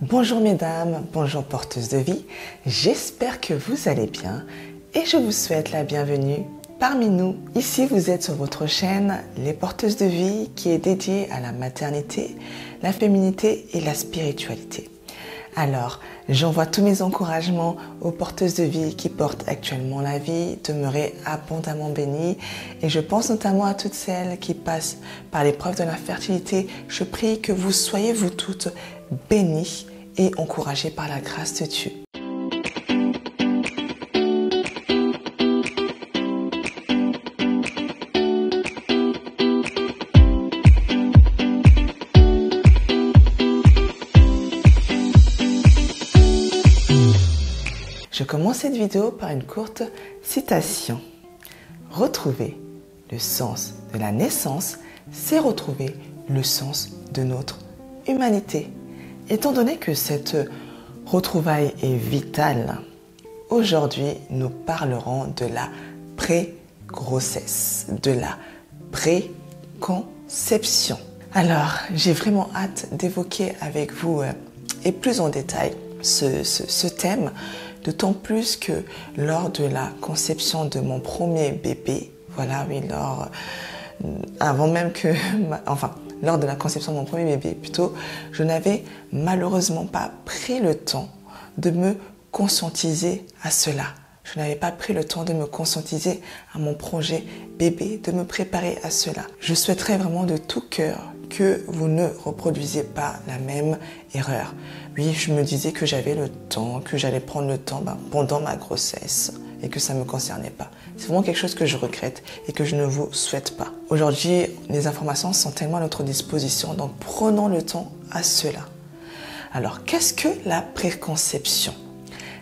Bonjour mesdames, bonjour porteuses de vie, j'espère que vous allez bien et je vous souhaite la bienvenue parmi nous. Ici vous êtes sur votre chaîne Les Porteuses de Vie qui est dédiée à la maternité, la féminité et la spiritualité. Alors, j'envoie tous mes encouragements aux porteuses de vie qui portent actuellement la vie, demeurez abondamment bénies. Et je pense notamment à toutes celles qui passent par l'épreuve de l'infertilité. Je prie que vous soyez, vous toutes, bénies et encouragées par la grâce de Dieu. Je commence cette vidéo par une courte citation. Retrouver le sens de la naissance, c'est retrouver le sens de notre humanité. Étant donné que cette retrouvaille est vitale, aujourd'hui nous parlerons de la pré-grossesse, de la préconception. Alors, j'ai vraiment hâte d'évoquer avec vous et plus en détail ce thème. D'autant plus que lors de la conception de mon premier bébé, lors de la conception de mon premier bébé plutôt, je n'avais malheureusement pas pris le temps de me conscientiser à cela. Je n'avais pas pris le temps de me conscientiser à mon projet bébé, de me préparer à cela. Je souhaiterais vraiment de tout cœur que vous ne reproduisiez pas la même erreur. Oui, je me disais que j'avais le temps, que j'allais prendre le temps pendant ma grossesse et que ça ne me concernait pas. C'est vraiment quelque chose que je regrette et que je ne vous souhaite pas. Aujourd'hui, les informations sont tellement à notre disposition, donc prenons le temps à cela. Alors, qu'est-ce que la préconception?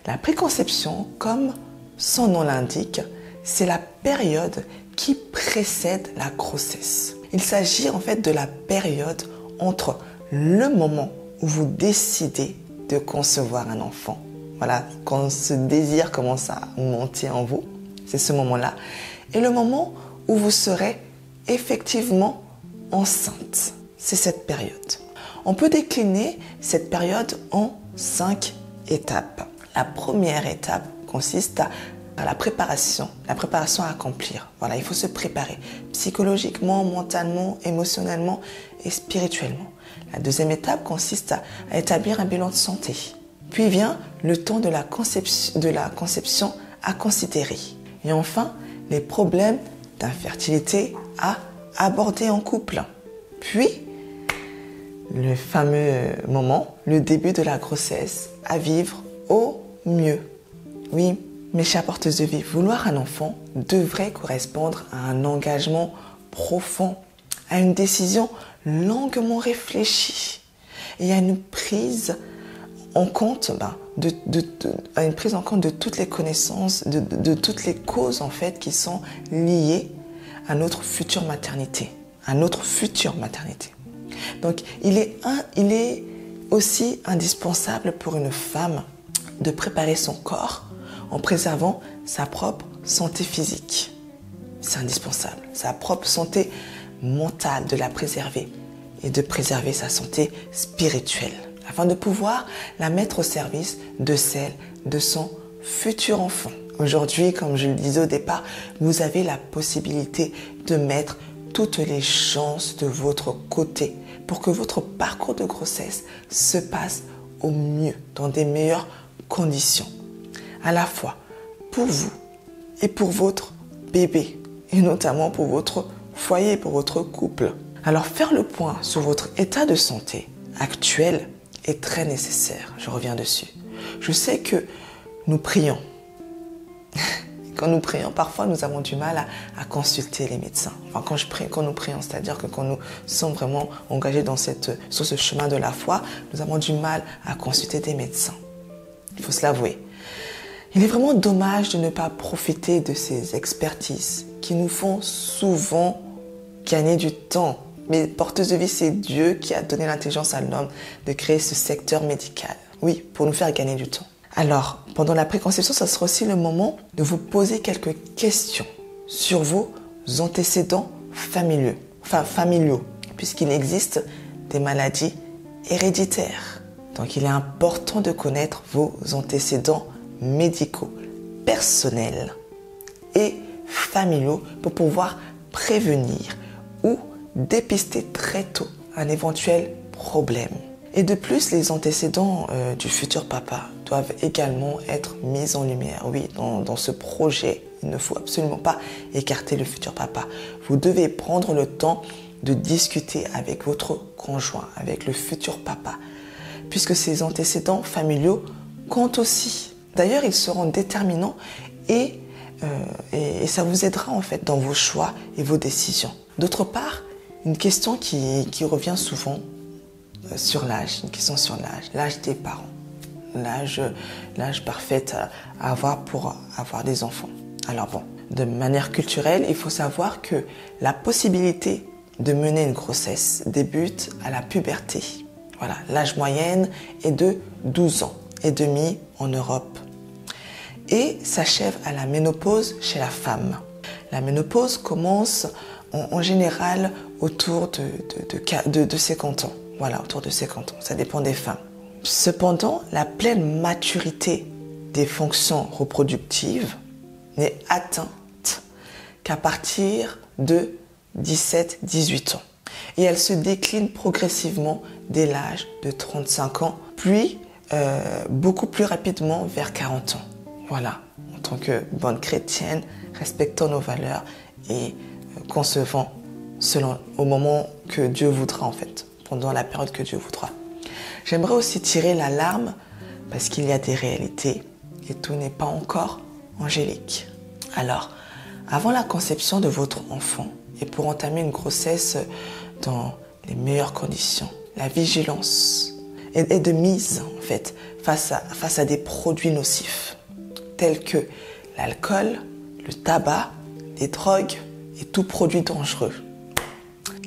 La préconception, comme son nom l'indique, c'est la période qui précède la grossesse. Il s'agit en fait de la période entre le moment où vous décidez de concevoir un enfant. Voilà, quand ce désir commence à monter en vous, c'est ce moment-là. Et le moment où vous serez effectivement enceinte, c'est cette période. On peut décliner cette période en 5 étapes. La première étape consiste à la préparation à accomplir. Voilà, il faut se préparer psychologiquement, mentalement, émotionnellement et spirituellement. La deuxième étape consiste à établir un bilan de santé. Puis vient le temps de la conception à considérer. Et enfin, les problèmes d'infertilité à aborder en couple. Puis, le fameux moment, le début de la grossesse à vivre au mieux. Oui, mes chères porteuses de vie, vouloir un enfant devrait correspondre à un engagement profond, à une décision longuement réfléchie et à une prise en compte de toutes les connaissances, de toutes les causes en fait qui sont liées à notre future maternité, Donc, il est aussi indispensable pour une femme de préparer son corps en préservant sa propre santé physique. C'est indispensable. Sa propre santé mentale, de la préserver et de préserver sa santé spirituelle afin de pouvoir la mettre au service de celle de son futur enfant. Aujourd'hui, comme je le disais au départ, vous avez la possibilité de mettre toutes les chances de votre côté pour que votre parcours de grossesse se passe au mieux, dans des meilleures conditions, à la fois pour vous et pour votre bébé, et notamment pour votre foyer, pour votre couple. Alors, faire le point sur votre état de santé actuel est très nécessaire. Je reviens dessus. Je sais que nous prions. Quand nous prions, parfois nous avons du mal à consulter les médecins. Enfin, quand nous prions, c'est-à-dire que quand nous sommes vraiment engagés sur ce chemin de la foi, nous avons du mal à consulter des médecins. Il faut se l'avouer. Il est vraiment dommage de ne pas profiter de ces expertises qui nous font souvent gagner du temps. Mais porteuse de vie, c'est Dieu qui a donné l'intelligence à l'homme de créer ce secteur médical. Oui, pour nous faire gagner du temps. Alors, pendant la préconception, ça sera aussi le moment de vous poser quelques questions sur vos antécédents familiaux, puisqu'il existe des maladies héréditaires. Donc il est important de connaître vos antécédents médicaux, personnels et familiaux pour pouvoir prévenir ou dépister très tôt un éventuel problème. Et de plus, les antécédents du futur papa doivent également être mis en lumière. Oui, dans ce projet, il ne faut absolument pas écarter le futur papa. Vous devez prendre le temps de discuter avec votre conjoint, avec le futur papa, puisque ces antécédents familiaux comptent aussi. D'ailleurs, ils seront déterminants et ça vous aidera en fait dans vos choix et vos décisions. D'autre part, une question qui revient souvent sur l'âge, une question sur l'âge des parents, l'âge parfait à avoir pour avoir des enfants. Alors bon, de manière culturelle, il faut savoir que la possibilité de mener une grossesse débute à la puberté. Voilà, l'âge moyen est de 12 ans et demi en Europe et s'achève à la ménopause chez la femme. La ménopause commence en général autour de 50 ans. Voilà, autour de 50 ans. Ça dépend des femmes. Cependant, la pleine maturité des fonctions reproductives n'est atteinte qu'à partir de 17-18 ans. Et elle se décline progressivement dès l'âge de 35 ans, puis beaucoup plus rapidement vers 40 ans. Voilà, en tant que bonne chrétienne, respectant nos valeurs et concevant au moment que Dieu voudra en fait, pendant la période que Dieu voudra. J'aimerais aussi tirer l'alarme parce qu'il y a des réalités et tout n'est pas encore angélique. Alors, avant la conception de votre enfant et pour entamer une grossesse dans les meilleures conditions, la vigilance est de mise en fait face à des produits nocifs tels que l'alcool, le tabac, les drogues et tout produit dangereux.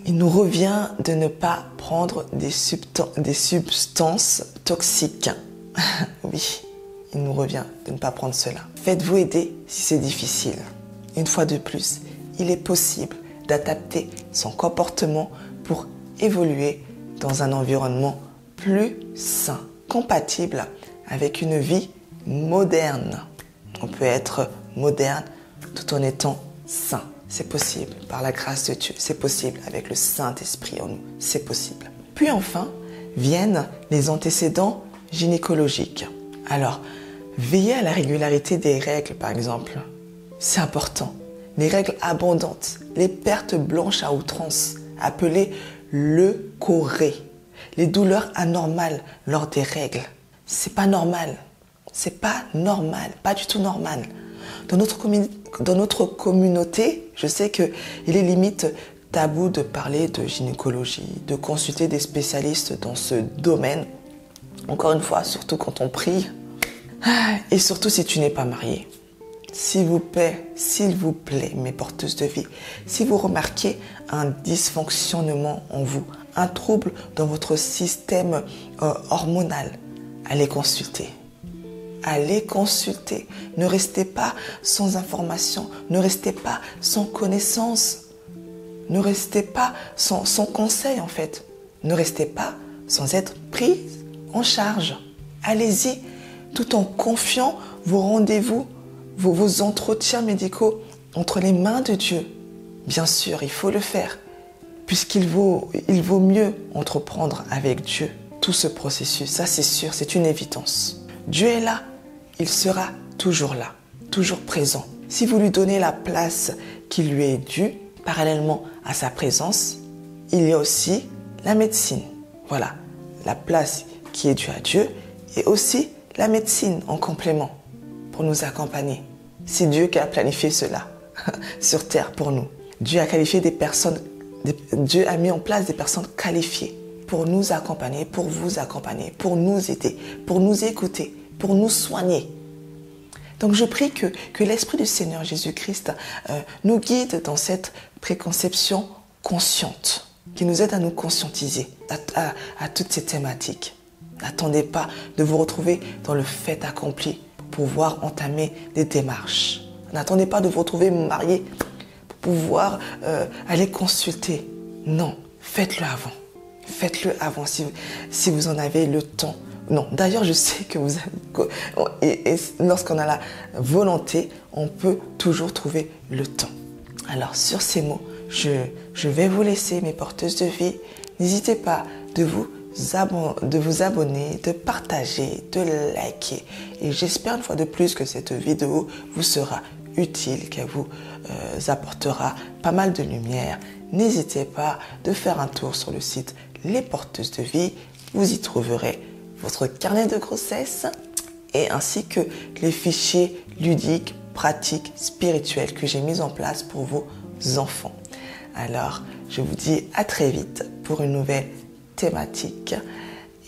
Il nous revient de ne pas prendre des substances toxiques. Oui, il nous revient de ne pas prendre cela. Faites-vous aider si c'est difficile. Une fois de plus, il est possible d'adapter son comportement pour évoluer dans un environnement plus sain, compatible avec une vie moderne. On peut être moderne tout en étant sain. C'est possible, par la grâce de Dieu. C'est possible, avec le Saint-Esprit en nous. C'est possible. Puis enfin, viennent les antécédents gynécologiques. Alors, veillez à la régularité des règles, par exemple. C'est important. Les règles abondantes, les pertes blanches à outrance, appelées leucorrhée, les douleurs anormales lors des règles. C'est pas normal. C'est pas normal, pas du tout normal. Dans notre communauté, je sais qu'il est limite tabou de parler de gynécologie, de consulter des spécialistes dans ce domaine. Encore une fois, surtout quand on prie. Et surtout si tu n'es pas marié. S'il vous plaît, mes porteuses de vie, si vous remarquez un dysfonctionnement en vous, un trouble dans votre système hormonal, allez consulter. Allez consulter. Ne restez pas sans information. Ne restez pas sans connaissance. Ne restez pas sans conseil en fait. Ne restez pas sans être prise en charge. Allez-y tout en confiant vos rendez-vous, vos entretiens médicaux entre les mains de Dieu. Bien sûr, il faut le faire puisqu'il vaut mieux entreprendre avec Dieu tout ce processus. Ça c'est sûr, c'est une évidence. Dieu est là. Il sera toujours là, toujours présent. Si vous lui donnez la place qui lui est due, parallèlement à sa présence, il y a aussi la médecine. Voilà, la place qui est due à Dieu et aussi la médecine en complément pour nous accompagner. C'est Dieu qui a planifié cela sur terre pour nous. Dieu a mis en place des personnes qualifiées pour nous accompagner, pour vous accompagner, pour nous aider, pour nous écouter, pour nous soigner. Donc je prie que l'Esprit du Seigneur Jésus-Christ nous guide dans cette préconception consciente, qui nous aide à nous conscientiser à toutes ces thématiques. N'attendez pas de vous retrouver dans le fait accompli pour pouvoir entamer des démarches. N'attendez pas de vous retrouver marié pour pouvoir aller consulter. Non, faites-le avant. Faites-le avant si vous en avez le temps Non, d'ailleurs, je sais que et lorsqu'on a la volonté, on peut toujours trouver le temps. Alors, sur ces mots, je vais vous laisser, mes porteuses de vie. N'hésitez pas de vous abonner, de partager, de liker. Et j'espère une fois de plus que cette vidéo vous sera utile, qu'elle vous apportera pas mal de lumière. N'hésitez pas de faire un tour sur le site Les Porteuses de Vie. Vous y trouverez votre carnet de grossesse et ainsi que les fichiers ludiques, pratiques, spirituels que j'ai mis en place pour vos enfants. Alors, je vous dis à très vite pour une nouvelle thématique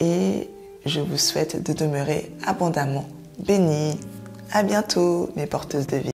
et je vous souhaite de demeurer abondamment bénis. À bientôt, mes porteuses de vie.